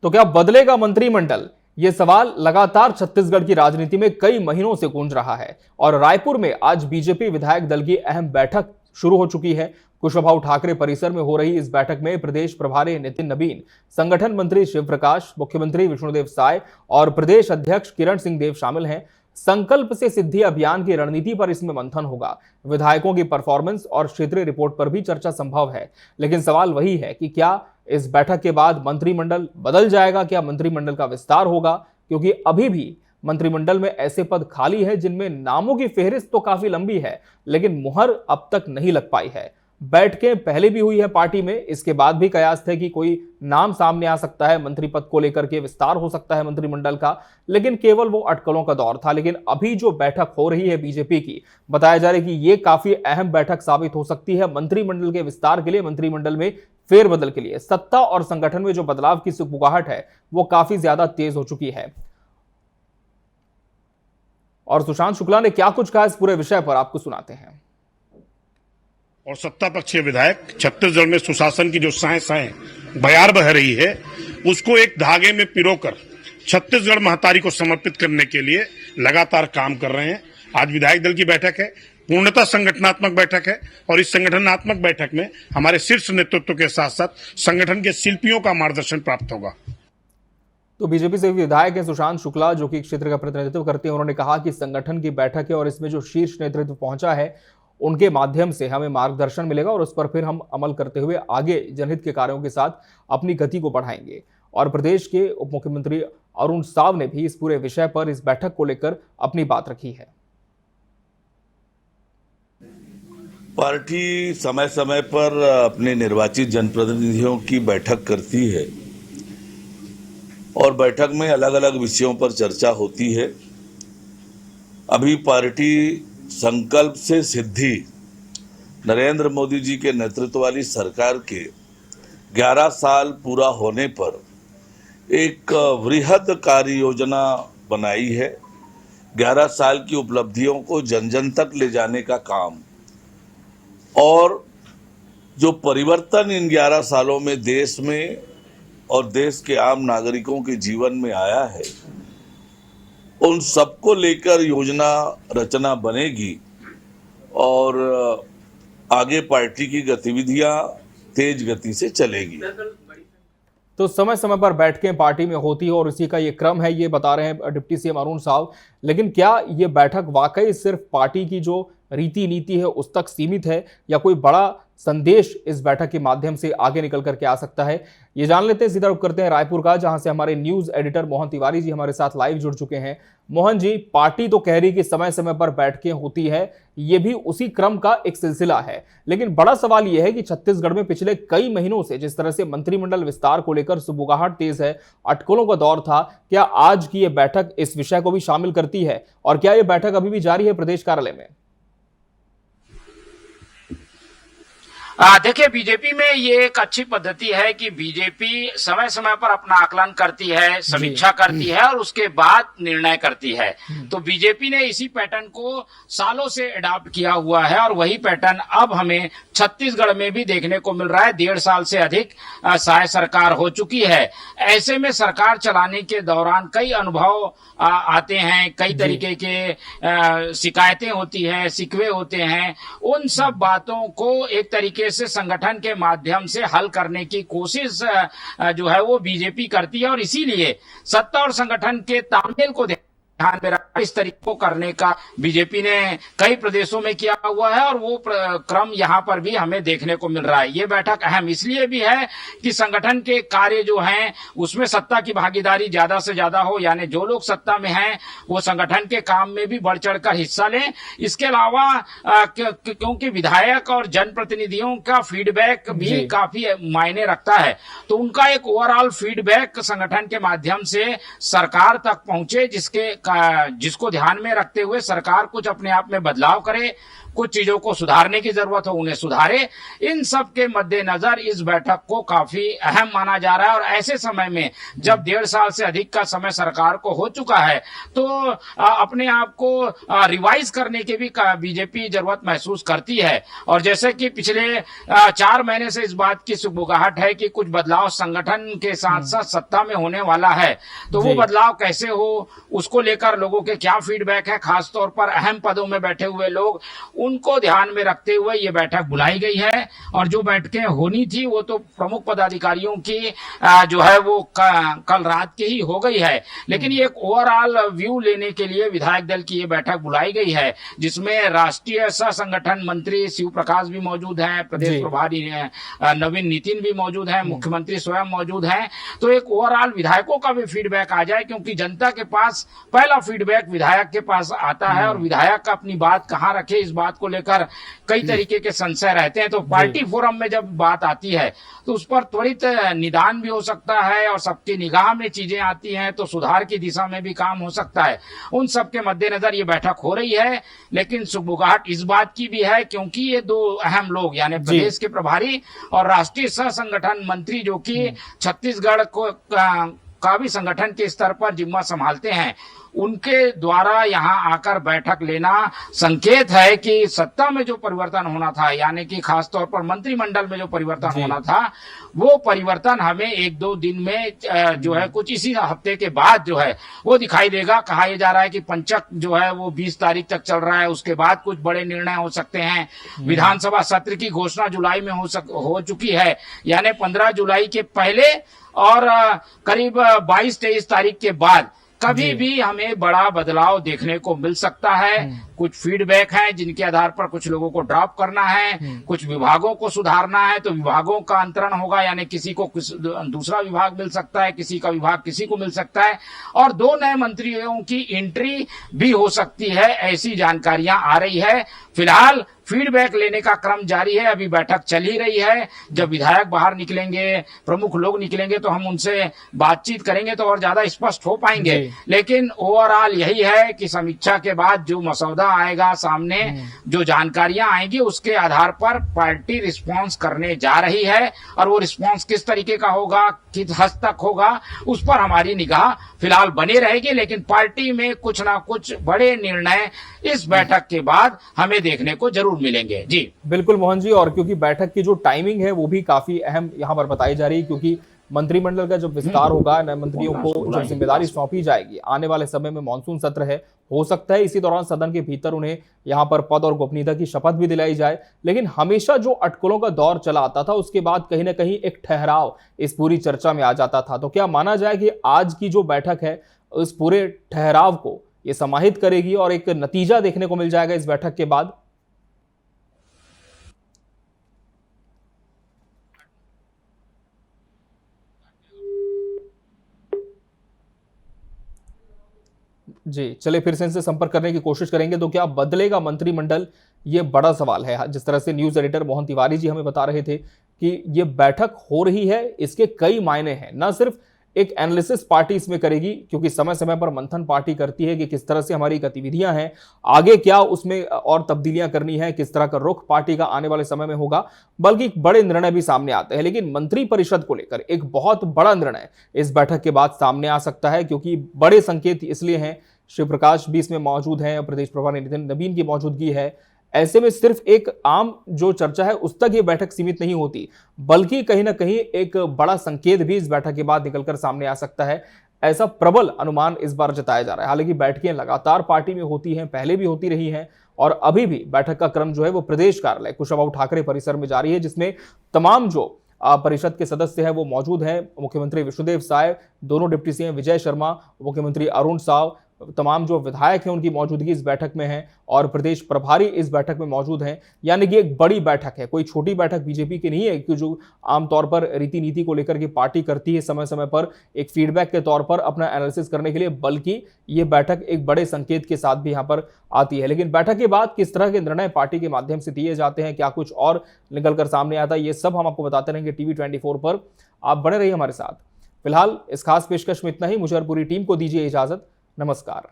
तो क्या बदलेगा मंत्रिमंडल? ये सवाल लगातार छत्तीसगढ़ की राजनीति में कई महीनों से गूंज रहा है और रायपुर में आज बीजेपी विधायक दल की अहम बैठक शुरू हो चुकी है। कुशाभाऊ ठाकरे परिसर में हो रही इस बैठक में प्रदेश प्रभारी नितिन नबीन, संगठन मंत्री शिव प्रकाश, मुख्यमंत्री विष्णुदेव साय और प्रदेश अध्यक्ष किरण सिंह देव शामिल हैं। संकल्प से सिद्धि अभियान की रणनीति पर इसमें मंथन होगा। विधायकों की परफॉर्मेंस और क्षेत्रीय रिपोर्ट पर भी चर्चा संभव है, लेकिन सवाल वही है कि क्या इस बैठक के बाद मंत्रिमंडल बदल जाएगा, क्या मंत्रिमंडल का विस्तार होगा? क्योंकि अभी भी मंत्रिमंडल में ऐसे पद खाली है जिनमें नामों की फेहरिस्त तो काफी लंबी है, लेकिन मुहर अब तक नहीं लग पाई है। बैठकें पहले भी हुई है पार्टी में, इसके बाद भी कयास थे कि कोई नाम सामने आ सकता है, मंत्री पद को लेकर के विस्तार हो सकता है मंत्रिमंडल का, लेकिन केवल वो अटकलों का दौर था। लेकिन अभी जो बैठक हो रही है बीजेपी की, बताया जा रहा है कि ये काफी अहम बैठक साबित हो सकती है मंत्रिमंडल के विस्तार के लिए, मंत्रिमंडल में फेरबदल के लिए। सत्ता और संगठन में जो बदलाव की सुगबुगाहट है वो काफी ज्यादा तेज हो चुकी है। और सुशांत शुक्ला ने क्या कुछ कहा इस पूरे विषय पर आपको सुनाते हैं। और सत्ता पक्षीय विधायक छत्तीसगढ़ में सुशासन की जो साए साए बयार बह रही है, उसको एक धागे में पिरोकर छत्तीसगढ़ महतारी को समर्पित करने के लिए लगातार काम कर रहे हैं। आज विधायक दल की बैठक है, पूर्णतः संगठनात्मक बैठक है और इस संगठनात्मक बैठक में हमारे शीर्ष नेतृत्व के साथ साथ संगठन के शिल्पियों का मार्गदर्शन प्राप्त होगा। तो बीजेपी से विधायक है सुशांत शुक्ला, जो कि क्षेत्र का प्रतिनिधित्व करते हैं। उन्होंने कहा कि संगठन की बैठक है और इसमें जो शीर्ष नेतृत्व पहुंचा है उनके माध्यम से हमें मार्गदर्शन मिलेगा और उस पर फिर हम अमल करते हुए आगे जनहित के कार्यों के साथ अपनी गति को बढ़ाएंगे। और प्रदेश के उप मुख्यमंत्री अरुण साव ने भी इस पूरे विषय पर, इस बैठक को लेकर अपनी बात रखी है। पार्टी समय समय पर अपने निर्वाचित जनप्रतिनिधियों की बैठक करती है और बैठक में अलग अलग विषयों पर चर्चा होती है। अभी पार्टी संकल्प से सिद्धि नरेंद्र मोदी जी के नेतृत्व वाली सरकार के 11 साल पूरा होने पर एक वृहद कार्य योजना बनाई है। 11 साल की उपलब्धियों को जन जन तक ले जाने का काम और जो परिवर्तन इन 11 सालों में देश में और देश के आम नागरिकों के जीवन में आया है, उन सबको लेकर योजना रचना बनेगी और आगे पार्टी की गतिविधियां तेज गति से चलेगी। तो समय समय पर बैठकें पार्टी में होती है और इसी का ये क्रम है, ये बता रहे हैं डिप्टी सीएम अरुण साव। लेकिन क्या ये बैठक वाकई सिर्फ पार्टी की जो रीति नीति है उस तक सीमित है या कोई बड़ा संदेश इस बैठक के माध्यम से आगे निकल करके आ सकता है? ये जान लेते हैं। सीधा रुख करते हैं रायपुर का, जहां से हमारे न्यूज एडिटर मोहन तिवारी जी हमारे साथ लाइव जुड़ चुके हैं। मोहन जी, पार्टी तो कह रही कि समय समय पर बैठकें होती है, ये भी उसी क्रम का एक सिलसिला है, लेकिन बड़ा सवाल यह है कि छत्तीसगढ़ में पिछले कई महीनों से जिस तरह से मंत्रिमंडल विस्तार को लेकर सुगबुगाहट तेज है, अटकलों का दौर था, क्या आज की ये बैठक इस विषय को भी शामिल करती है और क्या ये बैठक अभी भी जारी है प्रदेश कार्यालय में? देखिए, बीजेपी में ये एक अच्छी पद्धति है कि बीजेपी समय समय पर अपना आकलन करती है, समीक्षा करती है और उसके बाद निर्णय करती है। तो बीजेपी ने इसी पैटर्न को सालों से अडॉप्ट किया हुआ है और वही पैटर्न अब हमें छत्तीसगढ़ में भी देखने को मिल रहा है। 1.5 साल से अधिक सहाय सरकार हो चुकी है। ऐसे में सरकार चलाने के दौरान कई अनुभव आते हैं, कई तरीके के शिकायतें होती हैं, शिकवे होते हैं। उन सब बातों को एक तरीके से संगठन के माध्यम से हल करने की कोशिश जो है वो बीजेपी करती है और इसीलिए सत्ता और संगठन के तालमेल को ध्यान में रखकर इस तरीके को करने का बीजेपी ने कई प्रदेशों में किया हुआ है और वो क्रम यहाँ पर भी हमें देखने को मिल रहा है। ये बैठक अहम इसलिए भी है कि संगठन के कार्य जो हैं उसमें सत्ता की भागीदारी ज्यादा से ज्यादा हो, यानी जो लोग सत्ता में हैं वो संगठन के काम में भी बढ़ चढ़कर हिस्सा लें। इसके अलावा क्योंकि विधायक और जनप्रतिनिधियों का फीडबैक भी काफी मायने रखता है, तो उनका एक ओवरऑल फीडबैक संगठन के माध्यम से सरकार तक पहुंचे, जिसको ध्यान में रखते हुए सरकार कुछ अपने आप में बदलाव करे। कुछ चीजों को सुधारने की जरूरत हो उन्हें सुधारे। इन सब के मद्देनजर इस बैठक को काफी अहम माना जा रहा है। और ऐसे समय में जब 1.5 साल से अधिक का समय सरकार को हो चुका है तो अपने आप को रिवाइज करने की भी बीजेपी जरूरत महसूस करती है। और जैसे कि पिछले 4 महीने से इस बात की सुगबुगाहट है कि कुछ बदलाव संगठन के साथ साथ सत्ता में होने वाला है, तो वो बदलाव कैसे हो, उसको लेकर लोगों के क्या फीडबैक है, खासतौर पर अहम पदों में बैठे हुए लोग, उनको ध्यान में रखते हुए ये बैठक बुलाई गई है। और जो बैठकें होनी थी वो तो प्रमुख पदाधिकारियों की जो है वो कल रात की ही हो गई है, लेकिन ये एक ओवरऑल व्यू लेने के लिए विधायक दल की ये बैठक बुलाई गई है, जिसमें राष्ट्रीय सह संगठन मंत्री शिव प्रकाश भी मौजूद हैं, प्रदेश प्रभारी नवीन नितिन भी मौजूद हैं, मुख्यमंत्री स्वयं मौजूद हैं। तो एक ओवरऑल विधायकों का भी फीडबैक आ जाए, क्योंकि जनता के पास पहला फीडबैक विधायक के पास आता है और विधायक अपनी बात कहाँ रखे इस बात को लेकर कई तरीके के संशय रहते हैं। तो पार्टी फोरम में जब बात आती है तो उस पर त्वरित निदान भी हो सकता है और सबकी निगाह में चीजें आती हैं तो सुधार की दिशा में भी काम हो सकता है। उन सब के मद्देनजर ये बैठक हो रही है, लेकिन सुगबुगाहट इस बात की भी है क्योंकि ये 2 अहम लोग यानी प्रदेश के प्रभारी और राष्ट्रीय सह संगठन मंत्री जो कि छत्तीसगढ़ को का भी संगठन के स्तर पर जिम्मा संभालते हैं, उनके द्वारा यहाँ आकर बैठक लेना संकेत है कि सत्ता में जो परिवर्तन होना था, यानी कि खासतौर पर मंत्रिमंडल में जो परिवर्तन होना था, वो परिवर्तन हमें 1-2 दिन में जो है कुछ इसी हफ्ते के बाद जो है वो दिखाई देगा। कहा यह जा रहा है कि पंचक जो है वो 20 तारीख तक चल रहा है, उसके बाद कुछ बड़े निर्णय हो सकते हैं। विधानसभा सत्र की घोषणा जुलाई में हो चुकी है, यानी 15 जुलाई के पहले और करीब 22-23 तारीख के बाद कभी भी हमें बड़ा बदलाव देखने को मिल सकता है। कुछ फीडबैक है जिनके आधार पर कुछ लोगों को ड्रॉप करना है, कुछ विभागों को सुधारना है, तो विभागों का अंतरण होगा, यानी किसी को दूसरा विभाग मिल सकता है, किसी का विभाग किसी को मिल सकता है, और 2 नए मंत्रियों की एंट्री भी हो सकती है, ऐसी जानकारियां आ रही है। फिलहाल फीडबैक लेने का क्रम जारी है, अभी बैठक चल ही रही है। जब विधायक बाहर निकलेंगे, प्रमुख लोग निकलेंगे तो हम उनसे बातचीत करेंगे तो और ज्यादा स्पष्ट हो पाएंगे। लेकिन ओवरऑल यही है कि समीक्षा के बाद जो मसौदा आएगा सामने, जो जानकारियां आएंगी, उसके आधार पर पार्टी रिस्पांस करने जा रही है। और वो रिस्पांस किस तरीके का होगा, किस हद तक होगा, उस पर हमारी निगाह फिलहाल बनी रहेगी। लेकिन पार्टी में कुछ ना कुछ बड़े निर्णय इस बैठक के बाद हमें देखने को जरूर मिलेंगे। जी बिल्कुल मोहन जी, और क्योंकि बैठक की जो टाइमिंग है वो भी काफी अहम यहाँ पर बताई जा रही है, क्योंकि मंत्रिमंडल का जब विस्तार होगा, नए मंत्रियों को जब जिम्मेदारी सौंपी जाएगी, आने वाले समय में मानसून सत्र है, हो सकता है इसी दौरान सदन के भीतर उन्हें यहाँ पर पद और गोपनीयता की शपथ भी दिलाई जाए। लेकिन हमेशा जो अटकलों का दौर चला आता था, उसके बाद कहीं ना कहीं एक ठहराव इस पूरी चर्चा में आ जाता था। तो क्या माना जाए कि आज की जो बैठक है उस पूरे ठहराव को ये समाहित करेगी और एक नतीजा देखने को मिल जाएगा इस बैठक के बाद? जी चलिए, फिर से इनसे संपर्क करने की कोशिश करेंगे। तो क्या बदलेगा मंत्रिमंडल, ये बड़ा सवाल है। जिस तरह से न्यूज एडिटर मोहन तिवारी जी हमें बता रहे थे कि ये बैठक हो रही है, इसके कई मायने हैं। न सिर्फ एक एनालिसिस पार्टी इसमें करेगी, क्योंकि समय समय पर मंथन पार्टी करती है कि किस तरह से हमारी गतिविधियां हैं, आगे क्या उसमें और तब्दीलियां करनी है, किस तरह का रुख पार्टी का आने वाले समय में होगा, बल्कि बड़े निर्णय भी सामने आते हैं। लेकिन मंत्रिपरिषद को लेकर एक बहुत बड़ा निर्णय इस बैठक के बाद सामने आ सकता है, क्योंकि बड़े संकेत इसलिए हैं, शिव प्रकाश भी इसमें मौजूद हैं, प्रदेश प्रभारी नितिन नवीन की मौजूदगी है। ऐसे में सिर्फ एक आम जो चर्चा है उस तक ये बैठक सीमित नहीं होती, बल्कि कहीं ना कहीं एक बड़ा संकेत भी इस बैठक के बाद निकलकर सामने आ सकता है, ऐसा प्रबल अनुमान इस बार जताया जा रहा है। हालांकि बैठकें लगातार पार्टी में होती हैं, पहले भी होती रही हैं, और अभी भी बैठक का क्रम जो है वो प्रदेश कार्यालय कुशाभाऊ ठाकरे परिसर में जारी है, जिसमें तमाम जो परिषद के सदस्य हैं वो मौजूद हैं। मुख्यमंत्री विष्णुदेव साय, दोनों डिप्टी सीएम विजय शर्मा, मुख्यमंत्री अरुण साव, तमाम जो विधायक हैं उनकी मौजूदगी इस बैठक में है, और प्रदेश प्रभारी इस बैठक में मौजूद हैं। यानी कि एक बड़ी बैठक है, कोई छोटी बैठक बीजेपी की नहीं है, कि जो आमतौर पर रीति नीति को लेकर के पार्टी करती है समय समय पर एक फीडबैक के तौर पर अपना एनालिसिस करने के लिए, बल्कि ये बैठक एक बड़े संकेत के साथ भी यहाँ पर आती है। लेकिन बैठक के बाद किस तरह के निर्णय पार्टी के माध्यम से दिए जाते हैं, क्या कुछ और निकलकर सामने आता है, ये सब हम आपको बताते रहेंगे टीवी 24 पर। आप बने रहिए हमारे साथ। फिलहाल इस खास पेशकश में इतना ही। मुझे और पूरी टीम को दीजिए इजाजत। नमस्कार।